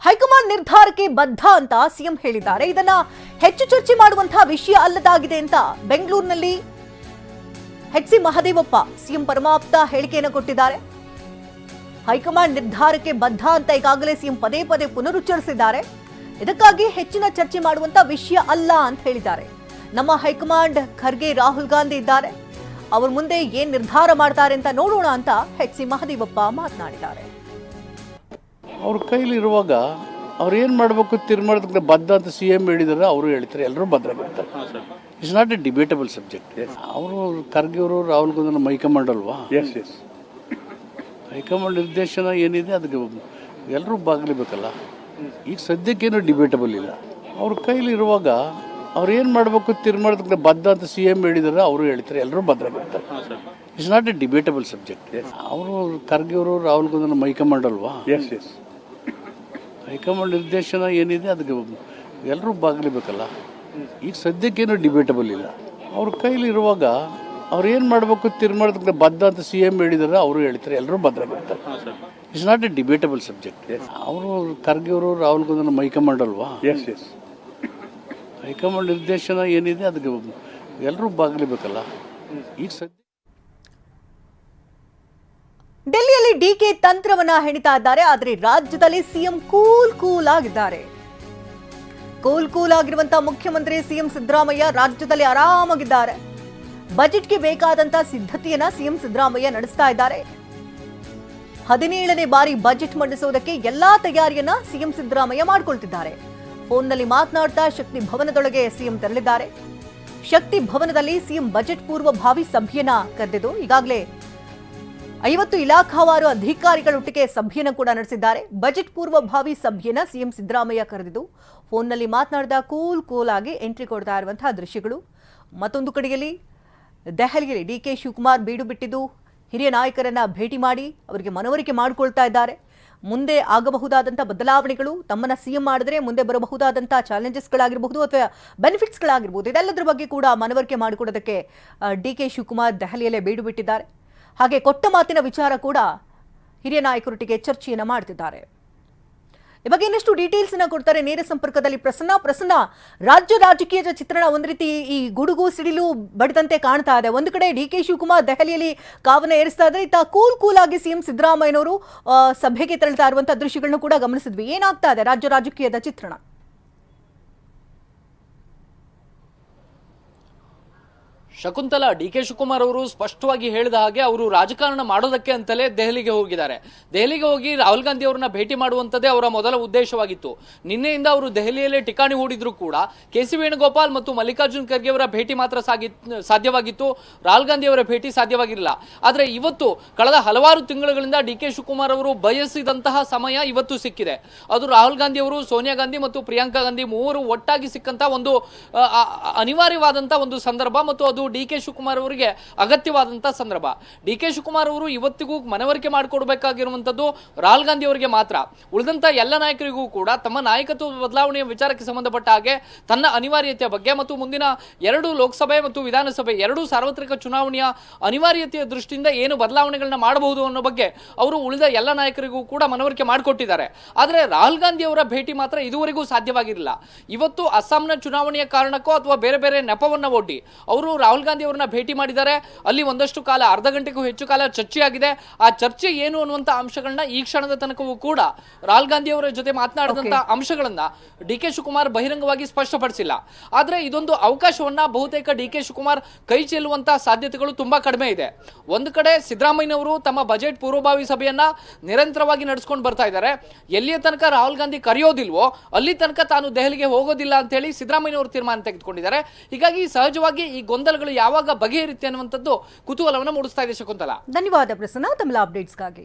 High command ನಿರ್ಧಾರಕ್ಕೆ ಬದ್ಧ ಅಂತ ಸಿಎಂ ಹೇಳಿದ್ದಾರೆ. ಇದನ್ನ ಹೆಚ್ಚು ಚರ್ಚೆ ಮಾಡುವಂತಹ ವಿಷಯ ಅಲ್ಲದಾಗಿದೆ ಅಂತ ಬೆಂಗಳೂರಿನಲ್ಲಿ ಎಚ್ ಸಿ ಮಹದೇವಪ್ಪ ಸಿಎಂ ಪರಮಾಪ್ತ ಹೇಳಿಕೆಯನ್ನು ಕೊಟ್ಟಿದ್ದಾರೆ. ಹೈಕಮಾಂಡ್ ನಿರ್ಧಾರಕ್ಕೆ ಬದ್ಧ ಅಂತ ಈಗಾಗಲೇ ಸಿಎಂ ಪದೇ ಪದೇ ಪುನರುಚ್ಚರಿಸಿದ್ದಾರೆ. ಇದಕ್ಕಾಗಿ ಹೆಚ್ಚಿನ ಚರ್ಚೆ ಮಾಡುವಂತ ವಿಷಯ ಅಲ್ಲ ಅಂತ ಹೇಳಿದ್ದಾರೆ. ನಮ್ಮ ಹೈಕಮಾಂಡ್ ಖರ್ಗೆ ರಾಹುಲ್ ಗಾಂಧಿ ಇದ್ದಾರೆ, ಅವ್ರ ಮುಂದೆ ಏನ್ ನಿರ್ಧಾರ ಮಾಡ್ತಾರೆ ಅಂತ ನೋಡೋಣ ಅಂತ ಎಚ್ ಸಿ ಮಹದೇವಪ್ಪ ಮಾತನಾಡಿದ್ದಾರೆ. ಅವ್ರ ಕೈಲಿರುವಾಗ ಅವ್ರು ಏನು ಮಾಡಬೇಕು ತೀರ್ಮಾನಕ್ಕೆ ಬದ್ಧ ಅಂತ ಸಿ ಎಂ ಹೇಳಿದಾರೆ, ಅವರು ಹೇಳ್ತಾರೆ, ಎಲ್ಲರೂ ಭದ್ರ ಬರ್ತಾರೆ. It's not A debatable subject. ಅವರು ಖರ್ಗೆ ಅವರು ರಾಹುಲ್ ಗಾಂಧಿ ನಮ್ಮ ಹೈಕಮಾಂಡ್ ಅಲ್ವಾ? ಎಸ್ ಎಸ್ ಹೈಕಮಾಂಡ್ ನಿರ್ದೇಶನ ಏನಿದೆ ಅದಕ್ಕೆ ಎಲ್ಲರೂ ಭಾಗಲೇಬೇಕಲ್ಲ. ಈಗ ಸದ್ಯಕ್ಕೇನು ಡಿಬೇಟಬಲ್ ಇಲ್ಲ. ಅವ್ರ ಕೈಲಿರುವಾಗ ಅವ್ರು ಏನು ಮಾಡಬೇಕು ತೀರ್ಮಾನಕ್ಕೆ ಬದ್ಧ ಅಂತ ಸಿ ಎಂ ಹೇಳಿದಾರೆ, ಅವರು ಹೇಳ್ತಾರೆ, ಎಲ್ಲರೂ ಭದ್ರ ಬರ್ತಾರೆ. It's not A debatable subject. ಅವರು ಖರ್ಗೆ ಅವರು ರಾಹುಲ್ ಗಾಂಧಿ ನಮ್ಮ ಹೈಕಮಾಂಡ್ ಅಲ್ವಾ? ಎಸ್ ಎಸ್ ಹೈಕಮಾಂಡ್ ನಿರ್ದೇಶನ ಏನಿದೆ ಅದಕ್ಕೆ ಎಲ್ಲರೂ ಭಾಗಲೇಬೇಕಲ್ಲ. ಈಗ ಸದ್ಯಕ್ಕೇನು ಡಿಬೇಟಬಲ್ ಇಲ್ಲ. ಅವ್ರ ಕೈಲಿರುವಾಗ ಅವ್ರು ಏನು ಮಾಡಬೇಕು ತೀರ್ಮಾನಕ್ಕೆ ಬದ್ಧ ಅಂತ ಸಿ ಎಂ ಹೇಳಿದಾರೆ, ಅವರು ಹೇಳ್ತಾರೆ, ಎಲ್ಲರೂ ಭದ್ರ ಬರ್ತಾರೆ. It's not A debatable subject. ಅವರು ಖರ್ಗೆ ಅವರು ರಾಹುಲ್ ಗಾಂಧಿ ನಮ್ಮ ಹೈಕಮಾಂಡ್ ಅಲ್ವಾ? ಎಸ್ ಎಸ್ ಹೈಕಮಾಂಡ್ ನಿರ್ದೇಶನ ಏನಿದೆ ಅದಕ್ಕೆ ಎಲ್ಲರೂ ಭಾಗಲೇಬೇಕಲ್ಲ. ಈಗ ಸದ್ಯ ಡೆಲ್ಲಿಯಲ್ಲಿ ಡಿಕೆ ತಂತ್ರವನ್ನ ಹೆಣಿತಾ ಇದ್ದಾರೆ. ಆದರೆ ರಾಜ್ಯದಲ್ಲಿ ಸಿಎಂ ಕೂಲ್ ಆಗಿದ್ದಾರೆ. ಕೂಲ್ ಆಗಿರುವಂತಹ ಮುಖ್ಯಮಂತ್ರಿ ಸಿಎಂ ಸಿದ್ದರಾಮಯ್ಯ ರಾಜ್ಯದಲ್ಲಿ ಆರಾಮಾಗಿದ್ದಾರೆ. ಬಜೆಟ್ಗೆ ಬೇಕಾದಂತ ಸಿದ್ಧತೆಯನ್ನ ಸಿಎಂ ಸಿದ್ದರಾಮಯ್ಯ ನಡೆಸ್ತಾ ಇದ್ದಾರೆ. 17ನೇ ಬಾರಿ ಬಜೆಟ್ ಮಂಡಿಸುವುದಕ್ಕೆ ಎಲ್ಲಾ ತಯಾರಿಯನ್ನ ಸಿಎಂ ಸಿದ್ದರಾಮಯ್ಯ ಮಾಡಿಕೊಳ್ತಿದ್ದಾರೆ. ಫೋನ್ನಲ್ಲಿ ಮಾತನಾಡ್ತಾ ಶಕ್ತಿ ಭವನದೊಳಗೆ ಸಿಎಂ ತೆರಳಿದ್ದಾರೆ. ಶಕ್ತಿ ಭವನದಲ್ಲಿ ಸಿಎಂ ಬಜೆಟ್ ಪೂರ್ವಭಾವಿ ಸಭೆಯನ್ನ ಕರೆದಿದ್ದು ಈಗಾಗಲೇ 50 ಇಲಾಖಾವಾರು ಅಧಿಕಾರಿಗಳೊಟ್ಟಿಗೆ ಸಭೆಯನ್ನು ಕೂಡ ನಡೆಸಿದ್ದಾರೆ. ಬಜೆಟ್ ಪೂರ್ವಭಾವಿ ಸಭೆಯನ್ನ ಸಿಎಂ ಸಿದ್ದರಾಮಯ್ಯ ಕರೆದಿದ್ದು ಫೋನ್ನಲ್ಲಿ ಮಾತನಾಡಿದ ಕೂಲ್ ಆಗಿ ಎಂಟ್ರಿ ಕೊಡ್ತಾ ಇರುವಂತಹ ದೃಶ್ಯಗಳು. ಮತ್ತೊಂದು ಕಡೆಯಲ್ಲಿ ದೆಹಲಿಯಲ್ಲಿ ಡಿಕೆ ಶಿವಕುಮಾರ್ ಬೀಡು ಬಿಟ್ಟಿದ್ದು ಹಿರಿಯ ನಾಯಕರನ್ನ ಭೇಟಿ ಮಾಡಿ ಅವರಿಗೆ ಮನವರಿಕೆ ಮಾಡಿಕೊಳ್ತಾ ಇದ್ದಾರೆ. ಮುಂದೆ ಆಗಬಹುದಾದಂಥ ಬದಲಾವಣೆಗಳು, ತಮ್ಮನ್ನ ಸಿಎಂ ಮಾಡಿದ್ರೆ ಮುಂದೆ ಬರಬಹುದಾದಂಥ ಚಾಲೆಂಜಸ್ಗಳಾಗಿರಬಹುದು ಅಥವಾ ಬೆನಿಫಿಟ್ಸ್ಗಳಾಗಿರ್ಬೋದು, ಇದೆಲ್ಲದರ ಬಗ್ಗೆ ಕೂಡ ಮನವರಿಕೆ ಮಾಡಿಕೊಡೋದಕ್ಕೆ ಡಿಕೆ ಶಿವಕುಮಾರ್ ದೆಹಲಿಯಲ್ಲೇ ಬೀಡು ಬಿಟ್ಟಿದ್ದಾರೆ. ಹಾಗೆ ಕೊಟ್ಟ ಮಾತಿನ ವಿಚಾರ ಕೂಡ ಹಿರಿಯ ನಾಯಕರೊಟ್ಟಿಗೆ ಚರ್ಚೆಯನ್ನ ಮಾಡ್ತಿದ್ದಾರೆ. ಈ ಬಗ್ಗೆ ಇನ್ನಷ್ಟು ಡೀಟೇಲ್ಸ್ ಅನ್ನ ಕೊಡ್ತಾರೆ ನೇರ ಸಂಪರ್ಕದಲ್ಲಿ ಪ್ರಸನ್ನ. ರಾಜ್ಯ ರಾಜಕೀಯದ ಚಿತ್ರಣ ಒಂದ್ ರೀತಿ ಈ ಗುಡುಗು ಸಿಡಿಲು ಬಡಿದಂತೆ ಕಾಣ್ತಾ ಇದೆ. ಒಂದು ಕಡೆ ಡಿಕೆ ಶಿವಕುಮಾರ್ ದೆಹಲಿಯಲ್ಲಿ ಕಾವನ್ನ ಏರಿಸ್ತಾ ಇದ್ದಾರೆ, ಇತ್ತ ಕೂಲ್ ಆಗಿ ಸಿಎಂ ಸಿದ್ದರಾಮಯ್ಯನವರು ಸಭೆಗೆ ತೆರಳ್ತಾ ಇರುವಂತಹ ದೃಶ್ಯಗಳನ್ನು ಕೂಡ ಗಮನಿಸಿದ್ವಿ. ಏನಾಗ್ತಾ ಇದೆ ರಾಜ್ಯ ರಾಜಕೀಯದ ಚಿತ್ರಣ? ಶಕುಂತಲಾ, ಡಿಕೆ ಶಿವಕುಮಾರ್ ಅವರು ಸ್ಪಷ್ಟವಾಗಿ ಹೇಳಿದ ಹಾಗೆ ಅವರು ರಾಜಕಾರಣ ಮಾಡೋದಕ್ಕೆ ಅಂತಲೇ ದೆಹಲಿಗೆ ಹೋಗಿದ್ದಾರೆ. ದೆಹಲಿಗೆ ಹೋಗಿ ರಾಹುಲ್ ಗಾಂಧಿ ಅವರನ್ನ ಭೇಟಿ ಮಾಡುವಂತದ್ದೇ ಅವರ ಮೊದಲ ಉದ್ದೇಶವಾಗಿತ್ತು. ನಿನ್ನೆಯಿಂದ ಅವರು ದೆಹಲಿಯಲ್ಲೇ ಠಿಕಾಣಿ ಹೂಡಿದ್ರು ಕೂಡ ಕೆ.ಸಿ. ವೇಣುಗೋಪಾಲ್ ಮತ್ತು ಮಲ್ಲಿಕಾರ್ಜುನ್ ಖರ್ಗೆ ಅವರ ಭೇಟಿ ಮಾತ್ರ ಸಾಧ್ಯವಾಗಿತ್ತು. ರಾಹುಲ್ ಗಾಂಧಿ ಅವರ ಭೇಟಿ ಸಾಧ್ಯವಾಗಿರಲಿಲ್ಲ. ಆದರೆ ಇವತ್ತು ಕಳೆದ ಹಲವಾರು ತಿಂಗಳುಗಳಿಂದ ಡಿಕೆ ಶಿವಕುಮಾರ್ ಅವರು ಬಯಸಿದಂತಹ ಸಮಯ ಇವತ್ತು ಸಿಕ್ಕಿದೆ. ಅದು ರಾಹುಲ್ ಗಾಂಧಿ ಅವರು, ಸೋನಿಯಾ ಗಾಂಧಿ ಮತ್ತು ಪ್ರಿಯಾಂಕಾ ಗಾಂಧಿ ಮೂವರು ಒಟ್ಟಾಗಿ ಸಿಕ್ಕಂತ ಒಂದು ಅನಿವಾರ್ಯವಾದಂತಹ ಒಂದು ಸಂದರ್ಭ ಮತ್ತು ಅದು ಡಿ.ಕೆ. ಶಿವಕುಮಾರ್ ಅವರಿಗೆ ಅಗತ್ಯವಾದಂತಹ ಸಂದರ್ಭ. ಡಿ.ಕೆ. ಶಿವಕುಮಾರ್ ಅವರು ಇವತ್ತಿಗೂ ಮನವರಿಕೆ ಮಾಡಿಕೊಡಬೇಕಾಗಿರುವಂತದ್ದು ರಾಹುಲ್ ಗಾಂಧಿ ಅವರಿಗೆ ಮಾತ್ರ. ಉಳಿದಂತ ಎಲ್ಲ ನಾಯಕರಿಗೂ ಕೂಡ ತಮ್ಮ ನಾಯಕತ್ವ ಬದಲಾವಣೆಯ ವಿಚಾರಕ್ಕೆ ಸಂಬಂಧಪಟ್ಟ ಹಾಗೆ ತನ್ನ ಅನಿವಾರ್ಯತೆಯ ಬಗ್ಗೆ ಮತ್ತು ಮುಂದಿನ 2 ಲೋಕಸಭೆ ಮತ್ತು ವಿಧಾನಸಭೆ 2 ಸಾರ್ವತ್ರಿಕ ಚುನಾವಣೆಯ ಅನಿವಾರ್ಯತೆಯ ದೃಷ್ಟಿಯಿಂದ ಏನು ಬದಲಾವಣೆಗಳನ್ನ ಮಾಡಬಹುದು ಅನ್ನೋ ಬಗ್ಗೆ ಅವರು ಉಳಿದ ಎಲ್ಲ ನಾಯಕರಿಗೂ ಕೂಡ ಮನವರಿಕೆ ಮಾಡಿಕೊಟ್ಟಿದ್ದಾರೆ. ಆದರೆ ರಾಹುಲ್ ಗಾಂಧಿ ಅವರ ಭೇಟಿ ಮಾತ್ರ ಇದುವರೆಗೂ ಸಾಧ್ಯವಾಗಿರಲಿಲ್ಲ. ಇವತ್ತು ಅಸ್ಸಾಂನ ಚುನಾವಣೆಯ ಕಾರಣಕ್ಕೋ ಅಥವಾ ಬೇರೆ ಬೇರೆ ನೆಪವನ್ನ ಒಡ್ಡಿ ಅವರು ರಾಹುಲ್ ಗಾಂಧಿ ಅವರನ್ನ ಭೇಟಿ ಮಾಡಿದ್ದಾರೆ. ಅಲ್ಲಿ ಒಂದಷ್ಟು ಕಾಲ, ಅರ್ಧ ಗಂಟೆಗೂ ಹೆಚ್ಚು ಕಾಲ ಚರ್ಚೆಯಾಗಿದೆ. ಆ ಚರ್ಚೆ ಏನು ಅನ್ನುವಂತ ಅಂಶಗಳನ್ನ ಈ ಕ್ಷಣದ ತನಕವೂ ಕೂಡ ರಾಹುಲ್ ಗಾಂಧಿ ಅವರ ಜೊತೆ ಮಾತನಾಡಿದಂತ ಅಂಶಗಳನ್ನ ಡಿ.ಕೆ. ಶಿವಕುಮಾರ್ ಬಹಿರಂಗವಾಗಿ ಸ್ಪಷ್ಟಪಡಿಸಿಲ್ಲ. ಆದ್ರೆ ಇದೊಂದು ಅವಕಾಶವನ್ನ ಬಹುತೇಕ ಡಿ.ಕೆ. ಶಿವಕುಮಾರ್ ಕೈ ಚೆಲ್ಲುವಂತಹ ಸಾಧ್ಯತೆಗಳು ತುಂಬಾ ಕಡಿಮೆ ಇದೆ. ಒಂದು ಕಡೆ ಸಿದ್ದರಾಮಯ್ಯನವರು ತಮ್ಮ ಬಜೆಟ್ ಪೂರ್ವಭಾವಿ ಸಭೆಯನ್ನ ನಿರಂತರವಾಗಿ ನಡೆಸಿಕೊಂಡು ಬರ್ತಾ ಇದ್ದಾರೆ. ಎಲ್ಲಿಯ ತನಕ ರಾಹುಲ್ ಗಾಂಧಿ ಕರೆಯೋದಿಲ್ವೋ ಅಲ್ಲಿ ತನಕ ತಾನು ದೆಹಲಿಗೆ ಹೋಗೋದಿಲ್ಲ ಅಂತ ಹೇಳಿ ಸಿದ್ದರಾಮಯ್ಯನವರು ತೀರ್ಮಾನ ತೆಗೆದುಕೊಂಡಿದ್ದಾರೆ. ಹೀಗಾಗಿ ಸಹಜವಾಗಿ ಈ ಗೊಂದಲಗಳು ಯಾವಾಗ ಬಗೆಹರಿಯುತ್ತೆ ಅನ್ನುವಂಥದ್ದು ಕುತೂಹಲವನ್ನು ಮೂಡಿಸ್ತಾ ಇದೆ. ಶಕುಂತಲಾ, ಧನ್ಯವಾದ ಪ್ರಸನ್ನ ತಮ್ಮ ಅಪ್ಡೇಟ್ಸ್ಗಾಗಿ.